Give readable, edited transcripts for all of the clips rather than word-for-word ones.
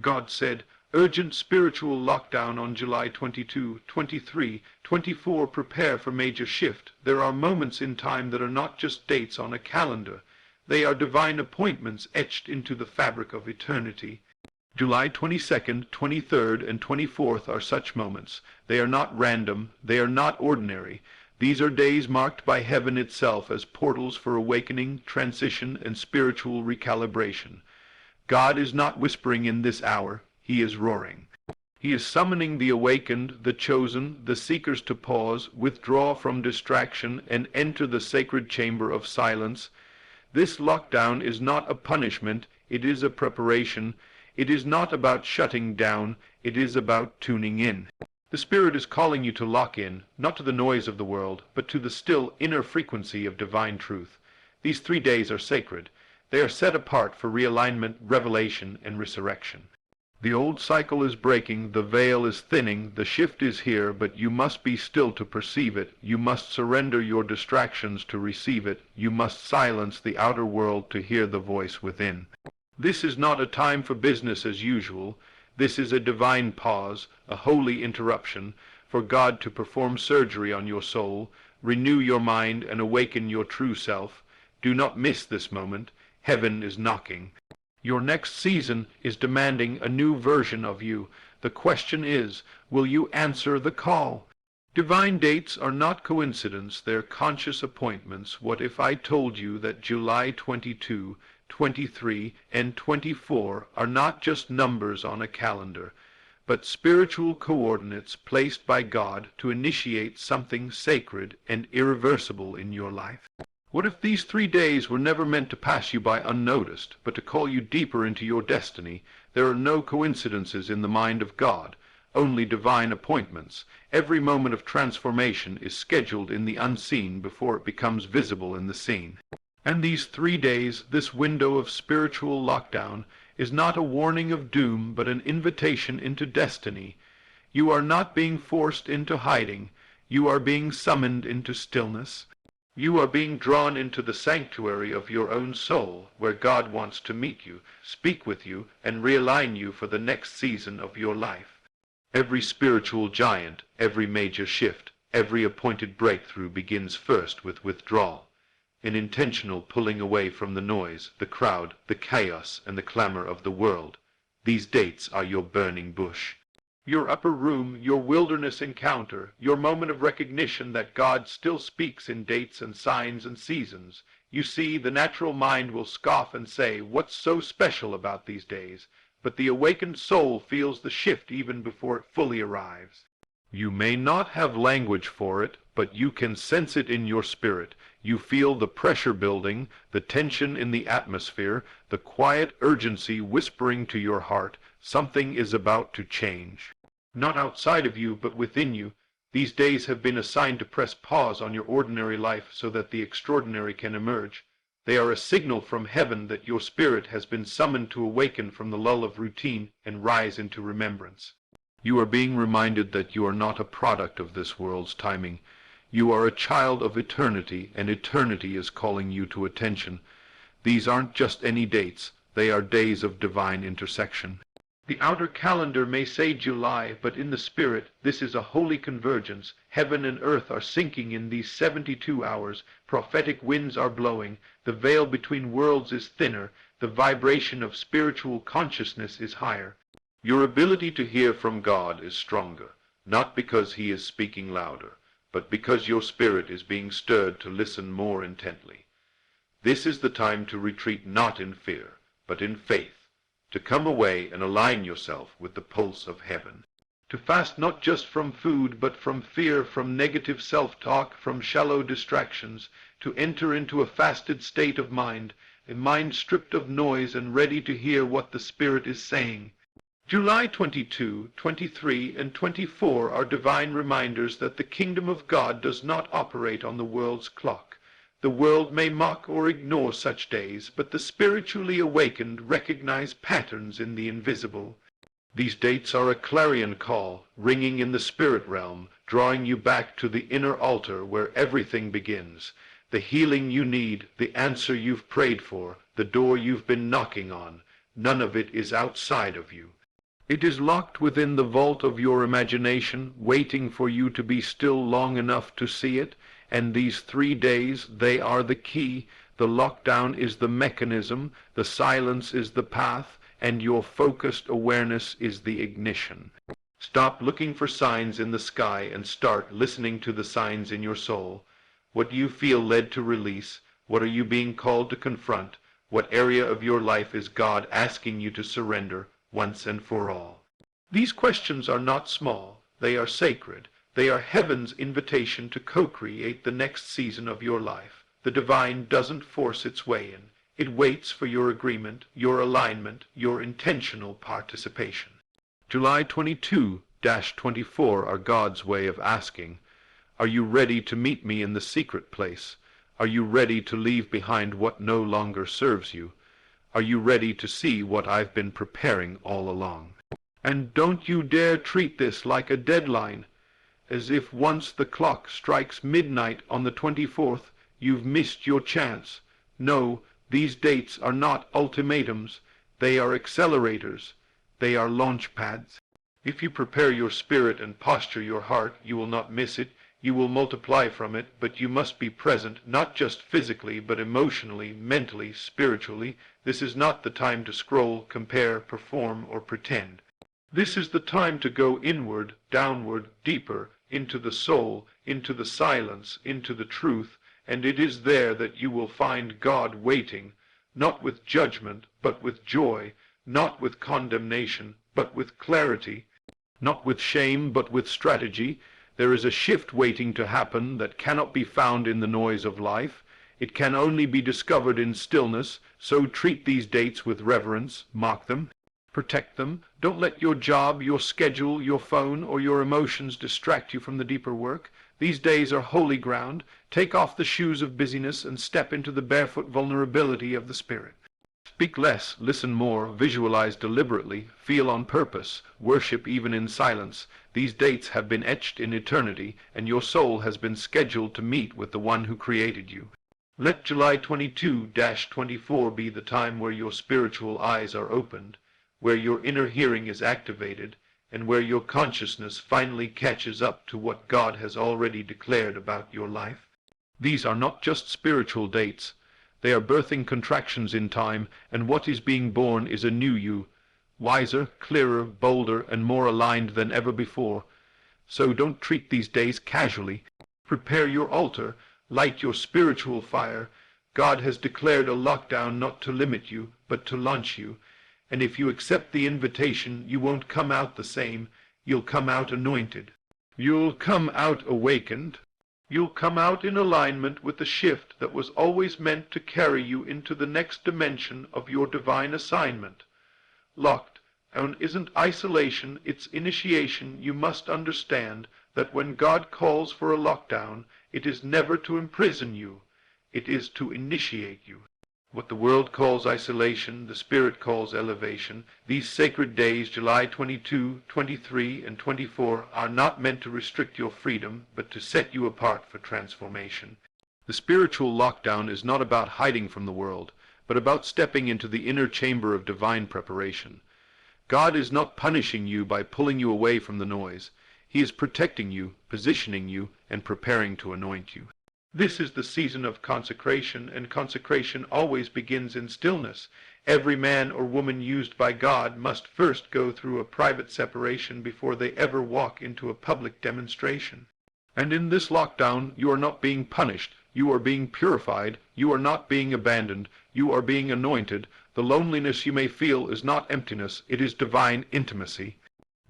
God said, urgent spiritual lockdown on July 22, 23, 24. Prepare for major shift. There are moments in time that are not just dates on a calendar. They are divine appointments etched into the fabric of eternity. July 22nd, 23rd, and 24th are such moments. They are not random. They are not ordinary. These are days marked by heaven itself as portals for awakening, transition, and spiritual recalibration. God is not whispering in this hour. He is roaring. He is summoning the awakened, the chosen, the seekers to pause, withdraw from distraction, and enter the sacred chamber of silence. This lockdown is not a punishment. It is a preparation. It is not about shutting down. It is about tuning in. The Spirit is calling you to lock in, not to the noise of the world, but to the still inner frequency of divine truth. These 3 days are sacred. They are set apart for realignment, revelation, and resurrection. The old cycle is breaking, the veil is thinning, the shift is here, but you must be still to perceive it. You must surrender your distractions to receive it. You must silence the outer world to hear the voice within. This is not a time for business as usual. This is a divine pause, a holy interruption, for God to perform surgery on your soul, renew your mind, and awaken your true self. Do not miss this moment. Heaven is knocking. Your next season is demanding a new version of you. The question is, will you answer the call? Divine dates are not coincidence, they're conscious appointments. What if I told you that July 22, 23, and 24 are not just numbers on a calendar, but spiritual coordinates placed by God to initiate something sacred and irreversible in your life? What if these 3 days were never meant to pass you by unnoticed, but to call you deeper into your destiny? There are no coincidences in the mind of God, only divine appointments. Every moment of transformation is scheduled in the unseen before it becomes visible in the seen. And these 3 days, this window of spiritual lockdown, is not a warning of doom, but an invitation into destiny. You are not being forced into hiding. You are being summoned into stillness. You are being drawn into the sanctuary of your own soul, where God wants to meet you, speak with you, and realign you for the next season of your life. Every spiritual giant, every major shift, every appointed breakthrough begins first with withdrawal, an intentional pulling away from the noise, the crowd, the chaos, and the clamor of the world. These dates are your burning bush. Your upper room, your wilderness encounter, your moment of recognition that God still speaks in dates and signs and seasons. You see, the natural mind will scoff and say, what's so special about these days? But the awakened soul feels the shift even before it fully arrives. You may not have language for it, but you can sense it in your spirit. You feel the pressure building, the tension in the atmosphere, the quiet urgency whispering to your heart. Something is about to change. Not outside of you, but within you. These days have been assigned to press pause on your ordinary life so that the extraordinary can emerge. They are a signal from heaven that your spirit has been summoned to awaken from the lull of routine and rise into remembrance. You are being reminded that you are not a product of this world's timing. You are a child of eternity, and eternity is calling you to attention. These aren't just any dates. They are days of divine intersection. The outer calendar may say July, but in the spirit, this is a holy convergence. Heaven and earth are sinking in these 72 hours. Prophetic winds are blowing. The veil between worlds is thinner. The vibration of spiritual consciousness is higher. Your ability to hear from God is stronger, not because He is speaking louder, but because your spirit is being stirred to listen more intently. This is the time to retreat not in fear, but in faith. To come away and align yourself with the pulse of heaven. To fast not just from food, but from fear, from negative self-talk, from shallow distractions. To enter into a fasted state of mind, a mind stripped of noise and ready to hear what the Spirit is saying. July 22, 23, and 24 are divine reminders that the kingdom of God does not operate on the world's clock. The world may mock or ignore such days, but the spiritually awakened recognize patterns in the invisible. These dates are a clarion call, ringing in the spirit realm, drawing you back to the inner altar where everything begins. The healing you need, the answer you've prayed for, the door you've been knocking on, none of it is outside of you. It is locked within the vault of your imagination, waiting for you to be still long enough to see it, and these 3 days, they are the key. The lockdown is the mechanism, the silence is the path, and your focused awareness is the ignition. Stop looking for signs in the sky and start listening to the signs in your soul. What do you feel led to release? What are you being called to confront? What area of your life is God asking you to surrender once and for all? These questions are not small. They are sacred. They are heaven's invitation to co-create the next season of your life. The divine doesn't force its way in. It waits for your agreement, your alignment, your intentional participation. July 22-24 are God's way of asking, are you ready to meet me in the secret place? Are you ready to leave behind what no longer serves you? Are you ready to see what I've been preparing all along? And don't you dare treat this like a deadline, as if once the clock strikes midnight on the 24th, you've missed your chance. No, these dates are not ultimatums. They are accelerators. They are launch pads. If you prepare your spirit and posture your heart, you will not miss it. You will multiply from it, but you must be present, not just physically, but emotionally, mentally, spiritually. This is not the time to scroll, compare, perform, or pretend. This is the time to go inward, downward, deeper, into the soul, into the silence, into the truth, and it is there that you will find God waiting, not with judgment, but with joy, not with condemnation, but with clarity, not with shame, but with strategy. There is a shift waiting to happen that cannot be found in the noise of life. It can only be discovered in stillness, so treat these dates with reverence, mark them, protect them. Don't let your job, your schedule, your phone, or your emotions distract you from the deeper work. These days are holy ground. Take off the shoes of busyness and step into the barefoot vulnerability of the Spirit. Speak less, listen more, visualize deliberately, feel on purpose, worship even in silence. These dates have been etched in eternity, and your soul has been scheduled to meet with the one who created you. Let July 22-24 be the time where your spiritual eyes are opened, where your inner hearing is activated, and where your consciousness finally catches up to what God has already declared about your life. These are not just spiritual dates. They are birthing contractions in time, and what is being born is a new you, wiser, clearer, bolder, and more aligned than ever before. So don't treat these days casually. Prepare your altar, light your spiritual fire. God has declared a lockdown not to limit you, but to launch you. And if you accept the invitation, you won't come out the same. You'll come out anointed. You'll come out awakened. You'll come out in alignment with the shift that was always meant to carry you into the next dimension of your divine assignment. Lockdown isn't isolation, it's initiation. You must understand that when God calls for a lockdown, it is never to imprison you. It is to initiate you. What the world calls isolation, the Spirit calls elevation. These sacred days, July 22, 23, and 24, are not meant to restrict your freedom, but to set you apart for transformation. The spiritual lockdown is not about hiding from the world, but about stepping into the inner chamber of divine preparation. God is not punishing you by pulling you away from the noise. He is protecting you, positioning you, and preparing to anoint you. This is the season of consecration, and consecration always begins in stillness. Every man or woman used by God must first go through a private separation before they ever walk into a public demonstration. And in this lockdown, you are not being punished. You are being purified. You are not being abandoned. You are being anointed. The loneliness you may feel is not emptiness. It is divine intimacy.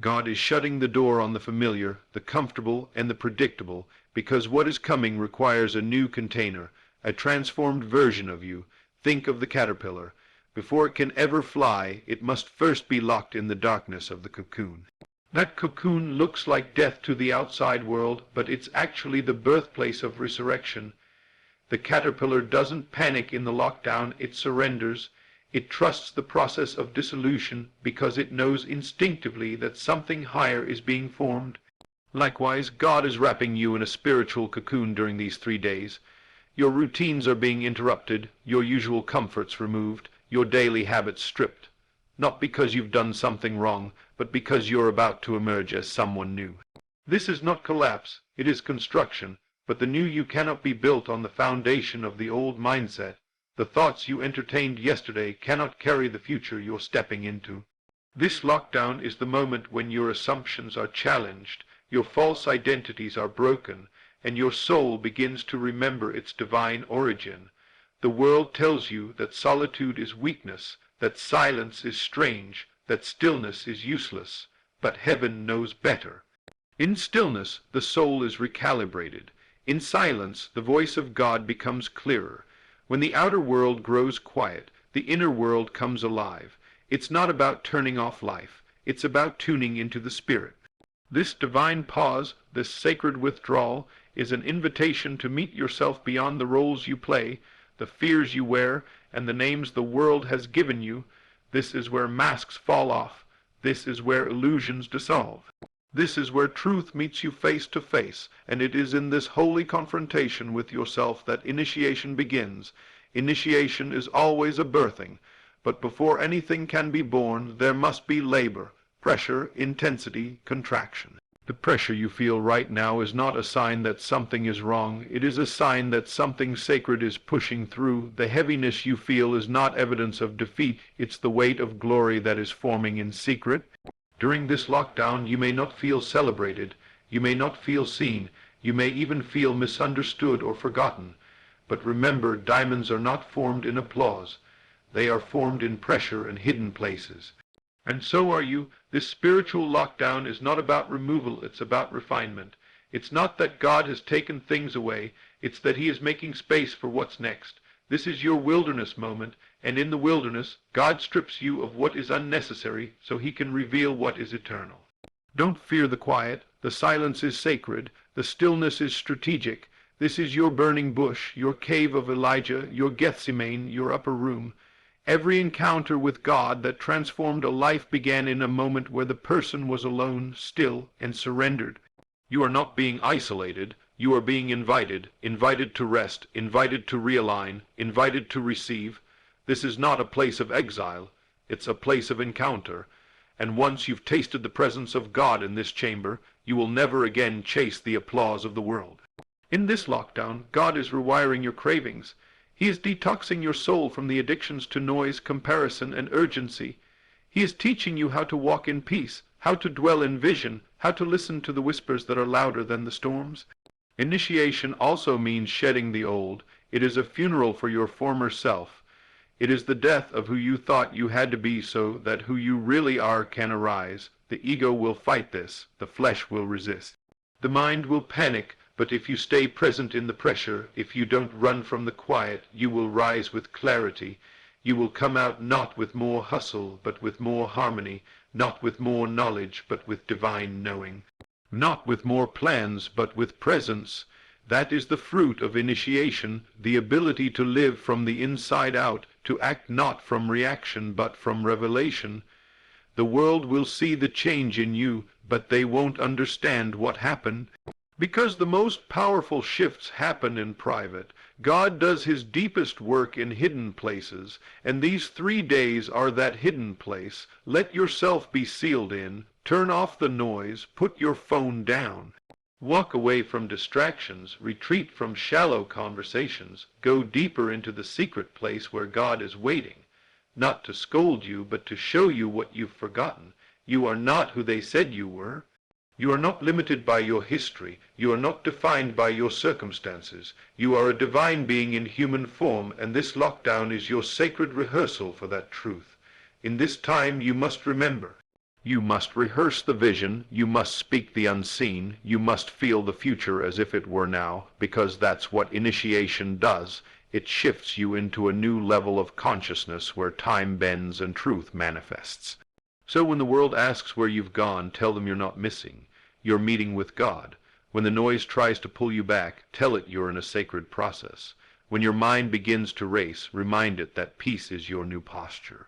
God is shutting the door on the familiar, the comfortable, and the predictable, because what is coming requires a new container, a transformed version of you. Think of the caterpillar. Before it can ever fly, it must first be locked in the darkness of the cocoon. That cocoon looks like death to the outside world, but it's actually the birthplace of resurrection. The caterpillar doesn't panic in the lockdown, it surrenders. It trusts the process of dissolution because it knows instinctively that something higher is being formed. Likewise, God is wrapping you in a spiritual cocoon during these 3 days. Your routines are being interrupted, your usual comforts removed, your daily habits stripped. not because you've done something wrong, but because you're about to emerge as someone new. This is not collapse, it is construction, but the new you cannot be built on the foundation of the old mindset. The thoughts you entertained yesterday cannot carry the future you're stepping into. This lockdown is the moment when your assumptions are challenged, your false identities are broken, and your soul begins to remember its divine origin. The world tells you that solitude is weakness, that silence is strange, that stillness is useless, but heaven knows better. In stillness, the soul is recalibrated. In silence, the voice of God becomes clearer. When the outer world grows quiet, the inner world comes alive. It's not about turning off life, it's about tuning into the spirit. This divine pause, this sacred withdrawal, is an invitation to meet yourself beyond the roles you play, the fears you wear, and the names the world has given you. This is where masks fall off. This is where illusions dissolve. This is where truth meets you face to face, and it is in this holy confrontation with yourself that initiation begins. Initiation is always a birthing, but before anything can be born, there must be labor, pressure, intensity, contraction. The pressure you feel right now is not a sign that something is wrong. It is a sign that something sacred is pushing through. The heaviness you feel is not evidence of defeat. It's the weight of glory that is forming in secret. During this lockdown, you may not feel celebrated. You may not feel seen. You may even feel misunderstood or forgotten. But remember, diamonds are not formed in applause. They are formed in pressure and hidden places. And so are you. This spiritual lockdown is not about removal, it's about refinement. It's not that God has taken things away, it's that he is making space for what's next. This is your wilderness moment, and in the wilderness, God strips you of what is unnecessary so he can reveal what is eternal. Don't fear the quiet. The silence is sacred. The stillness is strategic. This is your burning bush, your cave of Elijah, your Gethsemane, your upper room. Every encounter with God that transformed a life began in a moment where the person was alone, still, and surrendered. You are not being isolated. You are being invited, invited to rest, invited to realign, invited to receive. This is not a place of exile. It's a place of encounter. And once you've tasted the presence of God in this chamber, you will never again chase the applause of the world. In this lockdown, God is rewiring your cravings. He is detoxing your soul from the addictions to noise, comparison, and urgency. He is teaching you how to walk in peace, how to dwell in vision, how to listen to the whispers that are louder than the storms. Initiation also means shedding the old. It is a funeral for your former self. It is the death of who you thought you had to be so that who you really are can arise. The ego will fight this. The flesh will resist. The mind will panic. But if you stay present in the pressure, if you don't run from the quiet, you will rise with clarity. You will come out not with more hustle, but with more harmony, not with more knowledge, but with divine knowing, not with more plans, but with presence. That is the fruit of initiation, the ability to live from the inside out, to act not from reaction, but from revelation. The world will see the change in you, but they won't understand what happened. Because the most powerful shifts happen in private. God does his deepest work in hidden places, and these 3 days are that hidden place. Let yourself be sealed in. Turn off the noise. Put your phone down. Walk away from distractions. Retreat from shallow conversations. Go deeper into the secret place where God is waiting, not to scold you, but to show you what you've forgotten. You are not who they said you were. You are not limited by your history. You are not defined by your circumstances. You are a divine being in human form, and this lockdown is your sacred rehearsal for that truth. In this time you must remember. You must rehearse the vision. You must speak the unseen. You must feel the future as if it were now, because that's what initiation does. It shifts you into a new level of consciousness where time bends and truth manifests. So when the world asks where you've gone, tell them you're not missing. You're meeting with God. When the noise tries to pull you back, tell it you're in a sacred process. When your mind begins to race, remind it that peace is your new posture.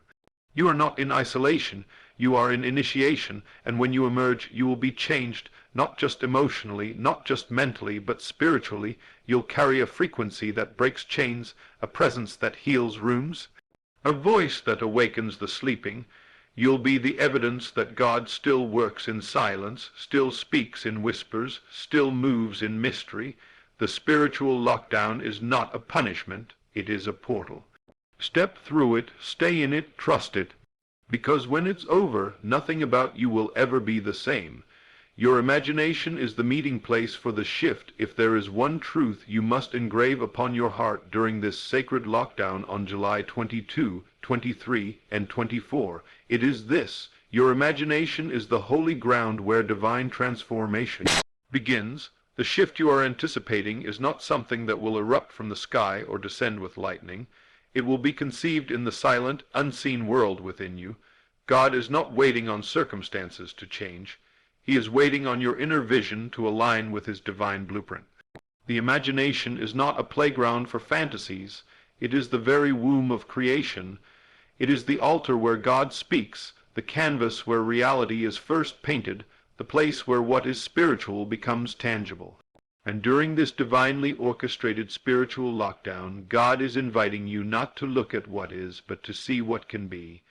You are not in isolation. You are in initiation, and when you emerge, you will be changed, not just emotionally, not just mentally, but spiritually. You'll carry a frequency that breaks chains, a presence that heals rooms, a voice that awakens the sleeping. You'll be the evidence that God still works in silence, still speaks in whispers, still moves in mystery. The spiritual lockdown is not a punishment, it is a portal. Step through it, stay in it, trust it, because when it's over, nothing about you will ever be the same. Your imagination is the meeting place for the shift. If there is one truth you must engrave upon your heart during this sacred lockdown on July 22, 23, and 24, it is this: your imagination is the holy ground where divine transformation begins. The shift you are anticipating is not something that will erupt from the sky or descend with lightning. It will be conceived in the silent, unseen world within you. God is not waiting on circumstances to change. He is waiting on your inner vision to align with his divine blueprint. The imagination is not a playground for fantasies. It is the very womb of creation. It is the altar where God speaks, the canvas where reality is first painted, the place where what is spiritual becomes tangible. And during this divinely orchestrated spiritual lockdown, God is inviting you not to look at what is, but to see what can be.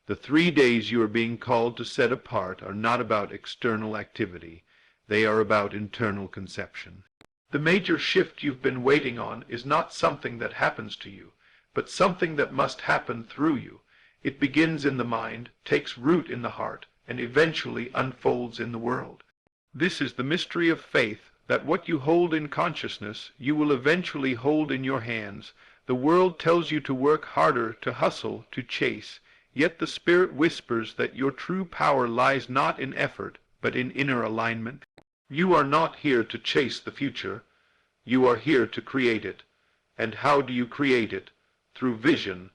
The 3 days you are being called to set apart are not about external activity. They are about internal conception. The major shift you've been waiting on is not something that happens to you, but something that must happen through you. It begins in the mind, takes root in the heart, and eventually unfolds in the world. This is the mystery of faith, that what you hold in consciousness, you will eventually hold in your hands. The world tells you to work harder, to hustle, to chase. Yet the Spirit whispers that your true power lies not in effort, but in inner alignment. You are not here to chase the future. You are here to create it. And how do you create it? Through vision,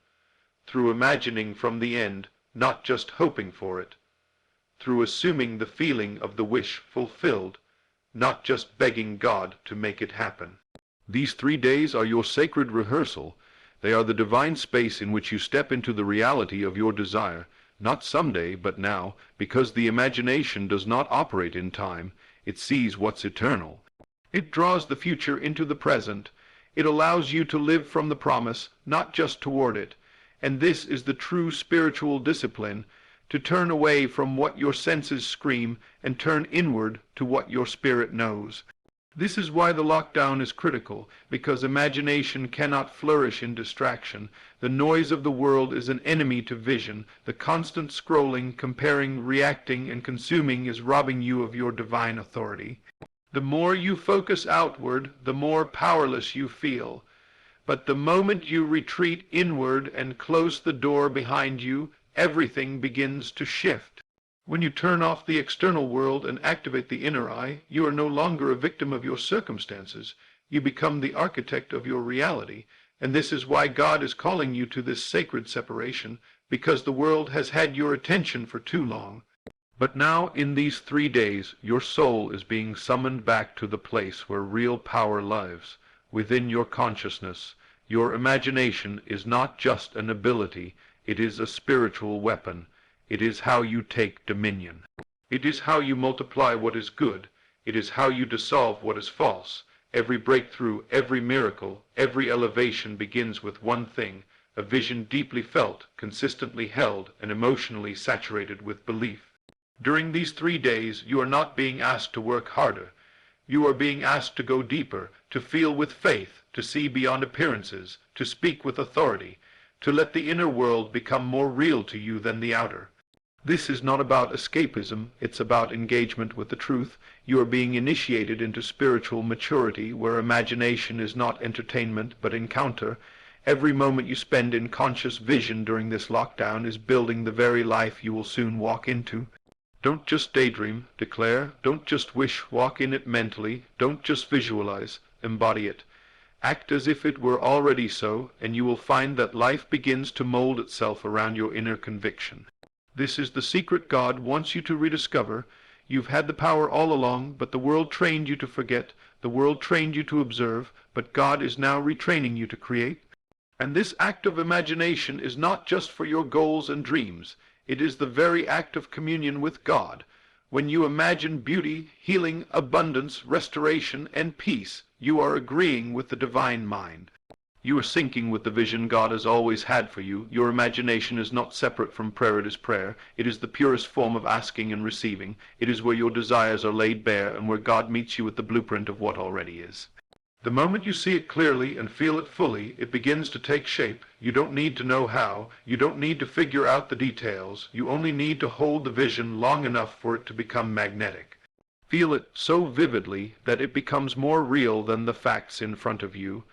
through imagining from the end, not just hoping for it, through assuming the feeling of the wish fulfilled, not just begging God to make it happen. These 3 days are your sacred rehearsal. They are the divine space in which you step into the reality of your desire, not someday, but now, because the imagination does not operate in time. It sees what's eternal. It draws the future into the present. It allows you to live from the promise, not just toward it. And this is the true spiritual discipline, to turn away from what your senses scream and turn inward to what your spirit knows. This is why the lockdown is critical, because imagination cannot flourish in distraction. The noise of the world is an enemy to vision. The constant scrolling, comparing, reacting, and consuming is robbing you of your divine authority. The more you focus outward, the more powerless you feel. But the moment you retreat inward and close the door behind you, everything begins to shift. When you turn off the external world and activate the inner eye, you are no longer a victim of your circumstances. You become the architect of your reality. And this is why God is calling you to this sacred separation, because the world has had your attention for too long. But now, in these 3 days, your soul is being summoned back to the place where real power lives, within your consciousness. Your imagination is not just an ability, it is a spiritual weapon. It is how you take dominion. It is how you multiply what is good. It is how you dissolve what is false. Every breakthrough, every miracle, every elevation begins with one thing: a vision deeply felt, consistently held, and emotionally saturated with belief. During these 3 days, you are not being asked to work harder. You are being asked to go deeper, to feel with faith, to see beyond appearances, to speak with authority, to let the inner world become more real to you than the outer. This is not about escapism, it's about engagement with the truth. You are being initiated into spiritual maturity, where imagination is not entertainment, but encounter. Every moment you spend in conscious vision during this lockdown is building the very life you will soon walk into. Don't just daydream, declare. Don't just wish, walk in it mentally. Don't just visualize, embody it. Act as if it were already so, and you will find that life begins to mold itself around your inner conviction. This is the secret God wants you to rediscover. You've had the power all along, but the world trained you to forget. The world trained you to observe, but God is now retraining you to create. And this act of imagination is not just for your goals and dreams. It is the very act of communion with God. When you imagine beauty, healing, abundance, restoration, and peace, you are agreeing with the divine mind. You are syncing with the vision God has always had for you. Your imagination is not separate from prayer. It is prayer. It is the purest form of asking and receiving. It is where your desires are laid bare and where God meets you with the blueprint of what already is. The moment you see it clearly and feel it fully, it begins to take shape. You don't need to know how. You don't need to figure out the details. You only need to hold the vision long enough for it to become magnetic. Feel it so vividly that it becomes more real than the facts in front of you.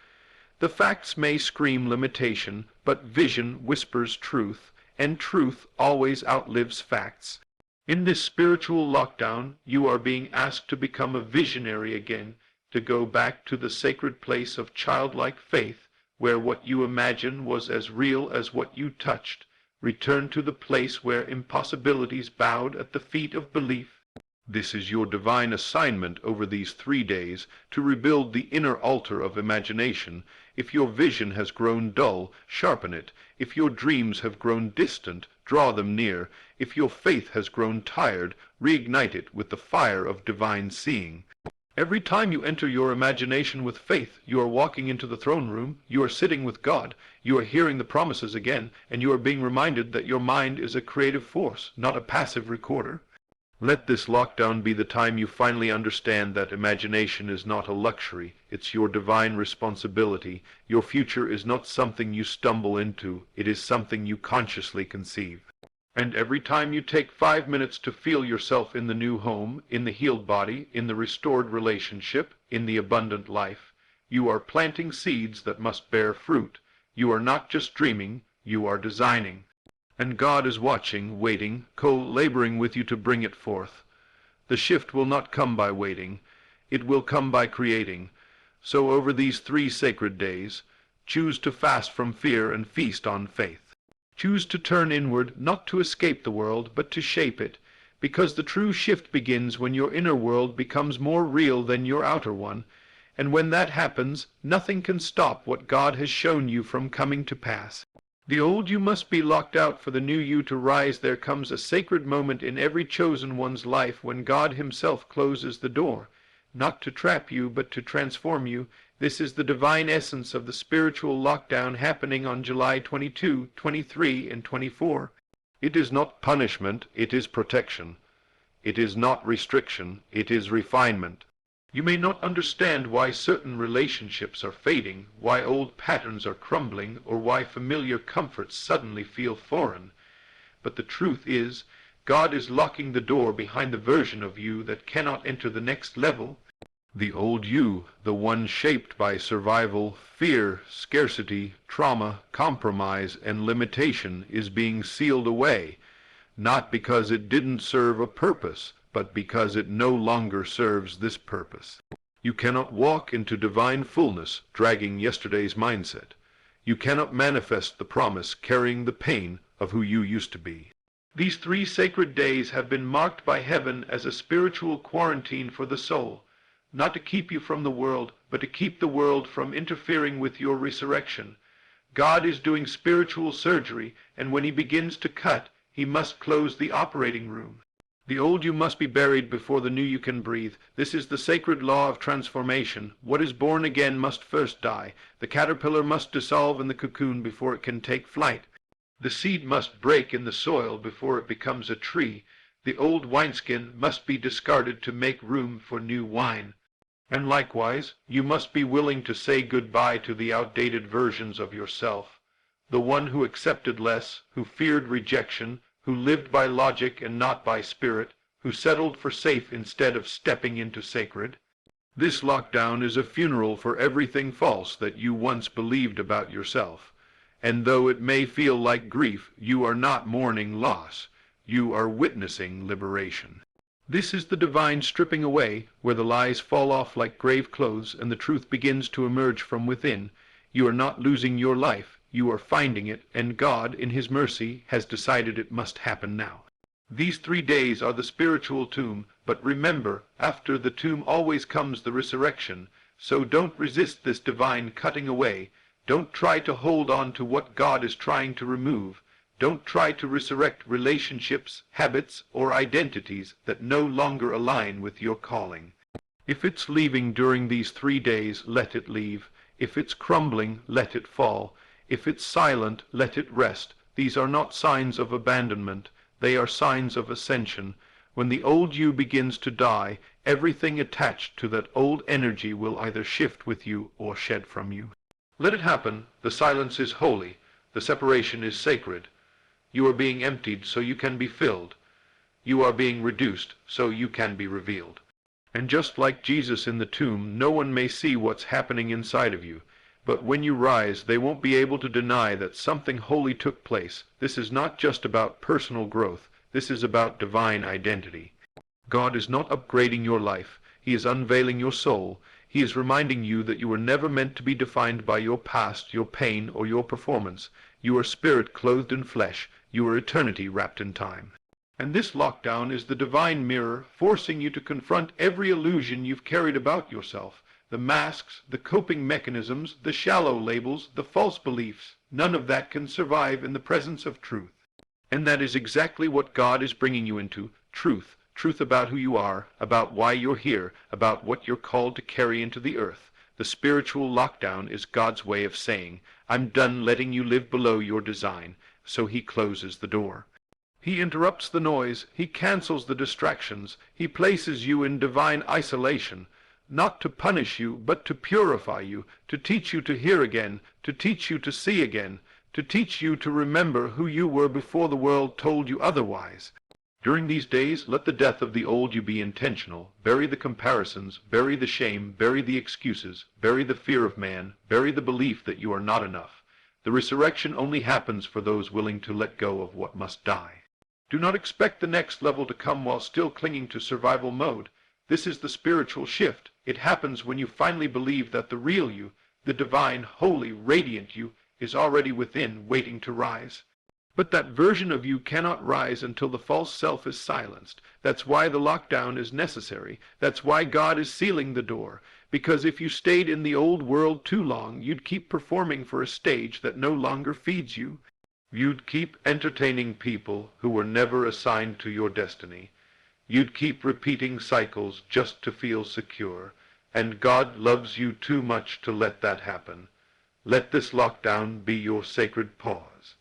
The facts may scream limitation, but vision whispers truth, and truth always outlives facts. In this spiritual lockdown, you are being asked to become a visionary again, to go back to the sacred place of childlike faith, where what you imagine was as real as what you touched. Return to the place where impossibilities bowed at the feet of belief. This is your divine assignment over these 3 days, to rebuild the inner altar of imagination. If your vision has grown dull, sharpen it. If your dreams have grown distant, draw them near. If your faith has grown tired, reignite it with the fire of divine seeing. Every time you enter your imagination with faith, you are walking into the throne room, you are sitting with God, you are hearing the promises again, and you are being reminded that your mind is a creative force, not a passive recorder. Let this lockdown be the time you finally understand that imagination is not a luxury, it's your divine responsibility. Your future is not something you stumble into, it is something you consciously conceive. And every time you take 5 minutes to feel yourself in the new home, in the healed body, in the restored relationship, in the abundant life, you are planting seeds that must bear fruit. You are not just dreaming, you are designing. And God is watching, waiting, co-laboring with you to bring it forth. The shift will not come by waiting, it will come by creating. So over these 3 sacred days, choose to fast from fear and feast on faith. Choose to turn inward, not to escape the world, but to shape it, because the true shift begins when your inner world becomes more real than your outer one, and when that happens, nothing can stop what God has shown you from coming to pass. The old you must be locked out for the new you to rise. There comes a sacred moment in every chosen one's life when God himself closes the door, not to trap you, but to transform you. This is the divine essence of the spiritual lockdown happening on July 22, 23, and 24. It is not punishment, it is protection. It is not restriction, it is refinement. You may not understand why certain relationships are fading, why old patterns are crumbling, or why familiar comforts suddenly feel foreign. But the truth is, God is locking the door behind the version of you that cannot enter the next level. The old you, the one shaped by survival, fear, scarcity, trauma, compromise, and limitation, is being sealed away, not because it didn't serve a purpose, but because it no longer serves this purpose. You cannot walk into divine fullness dragging yesterday's mindset. You cannot manifest the promise carrying the pain of who you used to be. These 3 sacred days have been marked by heaven as a spiritual quarantine for the soul. Not to keep you from the world, but to keep the world from interfering with your resurrection. God is doing spiritual surgery, and when he begins to cut, he must close the operating room. The old you must be buried before the new you can breathe. This is the sacred law of transformation. What is born again must first die. The caterpillar must dissolve in the cocoon before it can take flight. The seed must break in the soil before it becomes a tree. The old wineskin must be discarded to make room for new wine. And likewise, you must be willing to say goodbye to the outdated versions of yourself. The one who accepted less, who feared rejection, who lived by logic and not by spirit, who settled for safe instead of stepping into sacred. This lockdown is a funeral for everything false that you once believed about yourself. And though it may feel like grief, you are not mourning loss. You are witnessing liberation. This is the divine stripping away, where the lies fall off like grave clothes and the truth begins to emerge from within. You are not losing your life, you are finding it, and God, in his mercy, has decided it must happen now. These 3 days are the spiritual tomb, but remember, after the tomb always comes the resurrection. So don't resist this divine cutting away. Don't try to hold on to what God is trying to remove. Don't try to resurrect relationships, habits, or identities that no longer align with your calling. If it's leaving during these 3 days, let it leave. If it's crumbling, let it fall. If it's silent, let it rest. These are not signs of abandonment. They are signs of ascension. When the old you begins to die, everything attached to that old energy will either shift with you or shed from you. Let it happen. The silence is holy. The separation is sacred. You are being emptied so you can be filled. You are being reduced so you can be revealed. And just like Jesus in the tomb, no one may see what's happening inside of you. But when you rise, they won't be able to deny that something holy took place. This is not just about personal growth. This is about divine identity. God is not upgrading your life. He is unveiling your soul. He is reminding you that you were never meant to be defined by your past, your pain, or your performance. You are spirit clothed in flesh. You are eternity wrapped in time. And this lockdown is the divine mirror forcing you to confront every illusion you've carried about yourself. The masks, the coping mechanisms, the shallow labels, the false beliefs. None of that can survive in the presence of truth. And that is exactly what God is bringing you into. Truth. Truth about who you are, about why you're here, about what you're called to carry into the earth. The spiritual lockdown is God's way of saying, I'm done letting you live below your design. So he closes the door. He interrupts the noise. He cancels the distractions. He places you in divine isolation, not to punish you, but to purify you, to teach you to hear again, to teach you to see again, to teach you to remember who you were before the world told you otherwise. During these days, let the death of the old you be intentional. Bury the comparisons, bury the shame, bury the excuses, bury the fear of man, bury the belief that you are not enough. The resurrection only happens for those willing to let go of what must die. Do not expect the next level to come while still clinging to survival mode. This is the spiritual shift. It happens when you finally believe that the real you, the divine, holy, radiant you, is already within, waiting to rise. But that version of you cannot rise until the false self is silenced. That's why the lockdown is necessary. That's why God is sealing the door. Because if you stayed in the old world too long, you'd keep performing for a stage that no longer feeds you. You'd keep entertaining people who were never assigned to your destiny. You'd keep repeating cycles just to feel secure. And God loves you too much to let that happen. Let this lockdown be your sacred pause.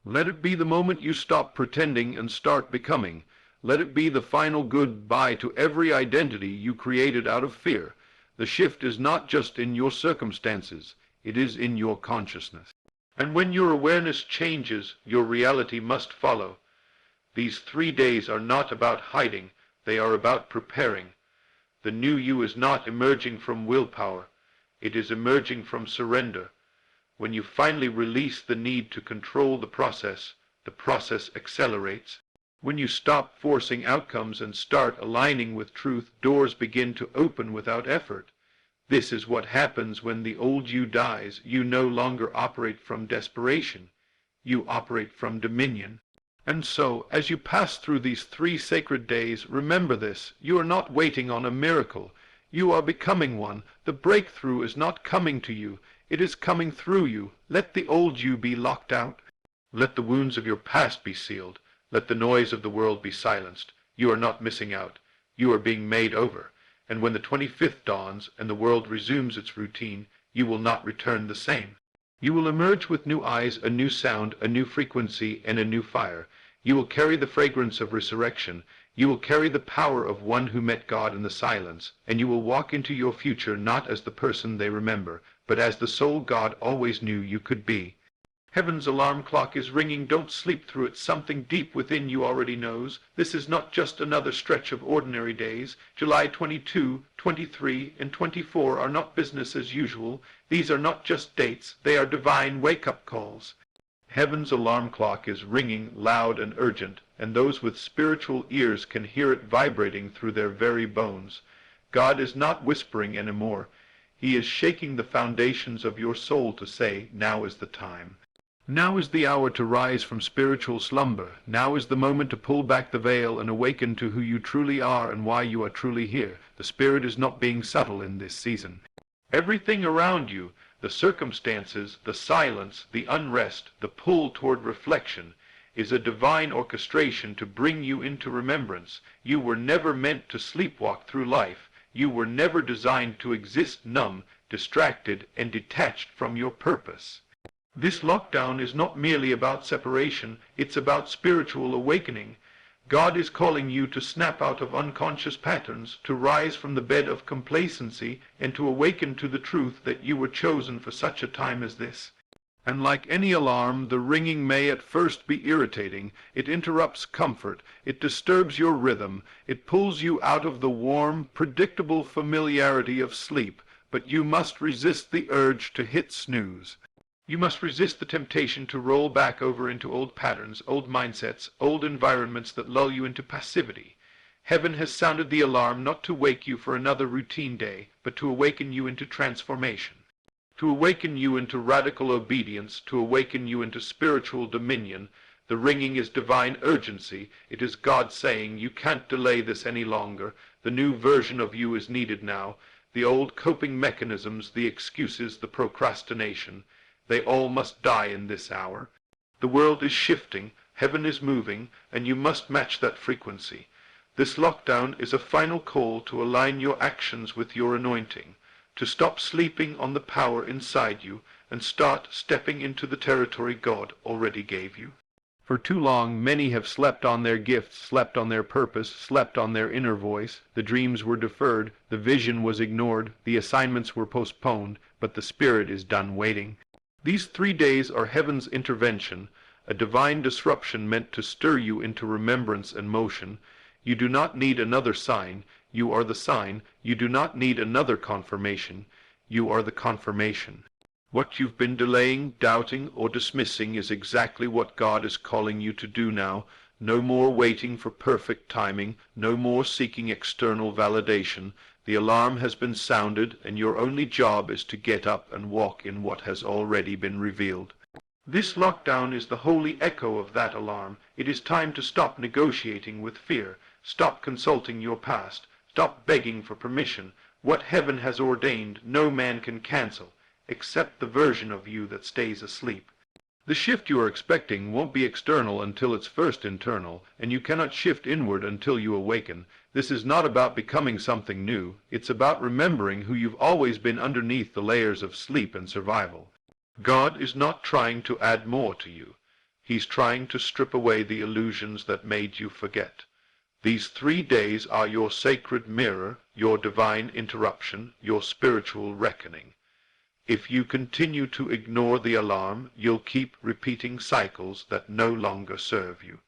Let it be the moment you stop pretending and start becoming. Let it be the final goodbye to every identity you created out of fear. The shift is not just in your circumstances. It is in your consciousness. And when your awareness changes, your reality must follow. These 3 days are not about hiding. They are about preparing. The new you is not emerging from willpower. It is emerging from surrender. When you finally release the need to control the process accelerates. When you stop forcing outcomes and start aligning with truth, doors begin to open without effort. This is what happens when the old you dies. You no longer operate from desperation. You operate from dominion. And so, as you pass through these 3 sacred days, remember this. You are not waiting on a miracle. You are becoming one. The breakthrough is not coming to you. It is coming through you. Let the old you be locked out. Let the wounds of your past be sealed. Let the noise of the world be silenced. You are not missing out. You are being made over. And when the 25th dawns and the world resumes its routine, you will not return the same. You will emerge with new eyes, a new sound, a new frequency, and a new fire. You will carry the fragrance of resurrection. You will carry the power of one who met God in the silence, and you will walk into your future not as the person they remember, but as the soul God always knew you could be. Heaven's alarm clock is ringing. Don't sleep through it. Something deep within you already knows. This is not just another stretch of ordinary days. July 22, 23, and 24 are not business as usual. These are not just dates. They are divine wake-up calls. Heaven's alarm clock is ringing loud and urgent, and those with spiritual ears can hear it vibrating through their very bones. God is not whispering anymore. He is shaking the foundations of your soul to say, now is the time. Now is the hour to rise from spiritual slumber. Now is the moment to pull back the veil and awaken to who you truly are and why you are truly here. The Spirit is not being subtle in this season. Everything around you, the circumstances, the silence, the unrest, the pull toward reflection, is a divine orchestration to bring you into remembrance. You were never meant to sleepwalk through life. You were never designed to exist numb, distracted, and detached from your purpose. This lockdown is not merely about separation, it's about spiritual awakening. God is calling you to snap out of unconscious patterns, to rise from the bed of complacency, and to awaken to the truth that you were chosen for such a time as this. And like any alarm, the ringing may at first be irritating. It interrupts comfort. It disturbs your rhythm. It pulls you out of the warm, predictable familiarity of sleep. But you must resist the urge to hit snooze. You must resist the temptation to roll back over into old patterns, old mindsets, old environments that lull you into passivity. Heaven has sounded the alarm not to wake you for another routine day, but to awaken you into transformation. To awaken you into radical obedience, to awaken you into spiritual dominion. The ringing is divine urgency. It is God saying, you can't delay this any longer. The new version of you is needed now. The old coping mechanisms, the excuses, the procrastination, they all must die in this hour. The world is shifting, heaven is moving, and you must match that frequency. This lockdown is a final call to align your actions with your anointing, to stop sleeping on the power inside you and start stepping into the territory God already gave you. For too long, many have slept on their gifts, slept on their purpose, slept on their inner voice. The dreams were deferred, the vision was ignored, the assignments were postponed, but the Spirit is done waiting. These 3 days are heaven's intervention, a divine disruption meant to stir you into remembrance and motion. You do not need another sign. You are the sign. You do not need another confirmation. You are the confirmation. What you've been delaying, doubting, or dismissing is exactly what God is calling you to do now. No more waiting for perfect timing. No more seeking external validation. The alarm has been sounded, and your only job is to get up and walk in what has already been revealed. This lockdown is the holy echo of that alarm. It is time to stop negotiating with fear. Stop consulting your past. Stop begging for permission. What heaven has ordained, no man can cancel, except the version of you that stays asleep. The shift you are expecting won't be external until it's first internal, and you cannot shift inward until you awaken. This is not about becoming something new. It's about remembering who you've always been underneath the layers of sleep and survival. God is not trying to add more to you. He's trying to strip away the illusions that made you forget. These 3 days are your sacred mirror, your divine interruption, your spiritual reckoning. If you continue to ignore the alarm, you'll keep repeating cycles that no longer serve you.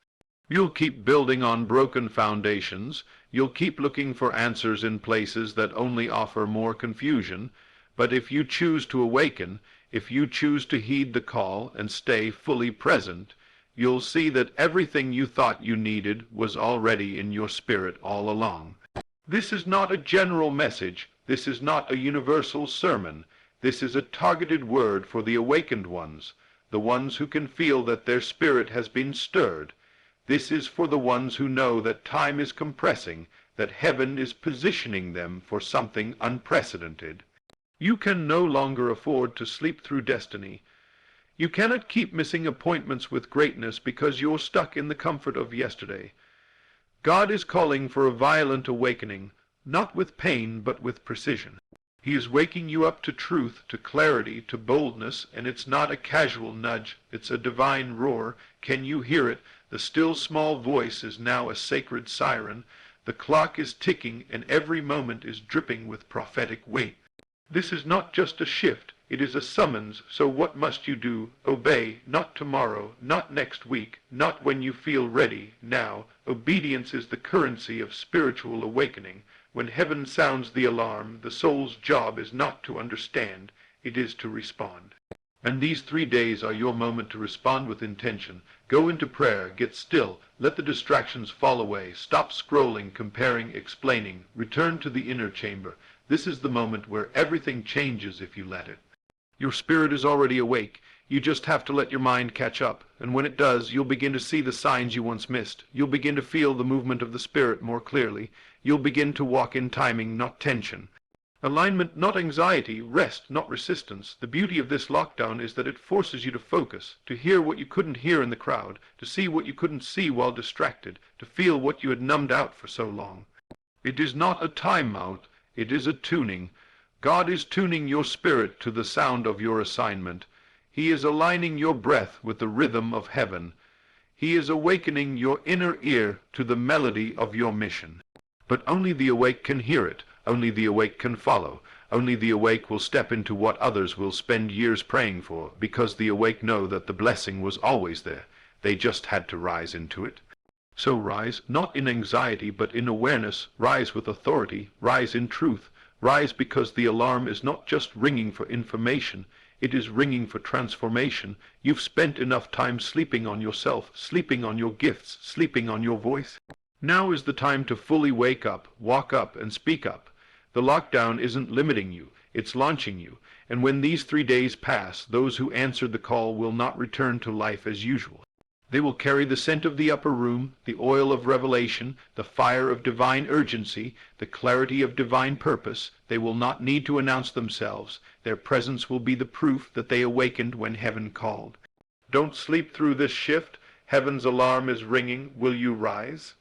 You'll keep building on broken foundations. You'll keep looking for answers in places that only offer more confusion. But if you choose to awaken, if you choose to heed the call and stay fully present, you'll see that everything you thought you needed was already in your spirit all along. This is not a general message. This is not a universal sermon. This is a targeted word for the awakened ones, the ones who can feel that their spirit has been stirred. This is for the ones who know that time is compressing, that heaven is positioning them for something unprecedented. You can no longer afford to sleep through destiny. You cannot keep missing appointments with greatness because you're stuck in the comfort of yesterday. God is calling for a violent awakening, not with pain but with precision. He is waking you up to truth, to clarity, to boldness, and it's not a casual nudge, it's a divine roar. Can you hear it? The still small voice is now a sacred siren. The clock is ticking, and every moment is dripping with prophetic weight. This is not just a shift, it is a summons. So what must you do? Obey, not tomorrow, not next week, not when you feel ready, now. Obedience is the currency of spiritual awakening. When heaven sounds the alarm, the soul's job is not to understand, it is to respond. And these 3 days are your moment to respond with intention. Go into prayer, get still, let the distractions fall away, stop scrolling, comparing, explaining, return to the inner chamber. This is the moment where everything changes if you let it. Your spirit is already awake. You just have to let your mind catch up, and when it does, you'll begin to see the signs you once missed. You'll begin to feel the movement of the Spirit more clearly. You'll begin to walk in timing, not tension. Alignment, not anxiety. Rest, not resistance. The beauty of this lockdown is that it forces you to focus, to hear what you couldn't hear in the crowd, to see what you couldn't see while distracted, to feel what you had numbed out for so long. It is not a timeout. It is a tuning. God is tuning your spirit to the sound of your assignment. He is aligning your breath with the rhythm of heaven. He is awakening your inner ear to the melody of your mission. But only the awake can hear it. Only the awake can follow. Only the awake will step into what others will spend years praying for, because the awake know that the blessing was always there. They just had to rise into it. So rise, not in anxiety, but in awareness. Rise with authority. Rise in truth. Rise because the alarm is not just ringing for information. It is ringing for transformation. You've spent enough time sleeping on yourself, sleeping on your gifts, sleeping on your voice. Now is the time to fully wake up, walk up, and speak up. The lockdown isn't limiting you, it's launching you. And when these 3 days pass, those who answered the call will not return to life as usual. They will carry the scent of the upper room, the oil of revelation, the fire of divine urgency, the clarity of divine purpose. They will not need to announce themselves. Their presence will be the proof that they awakened when heaven called. Don't sleep through this shift. Heaven's alarm is ringing. Will you rise?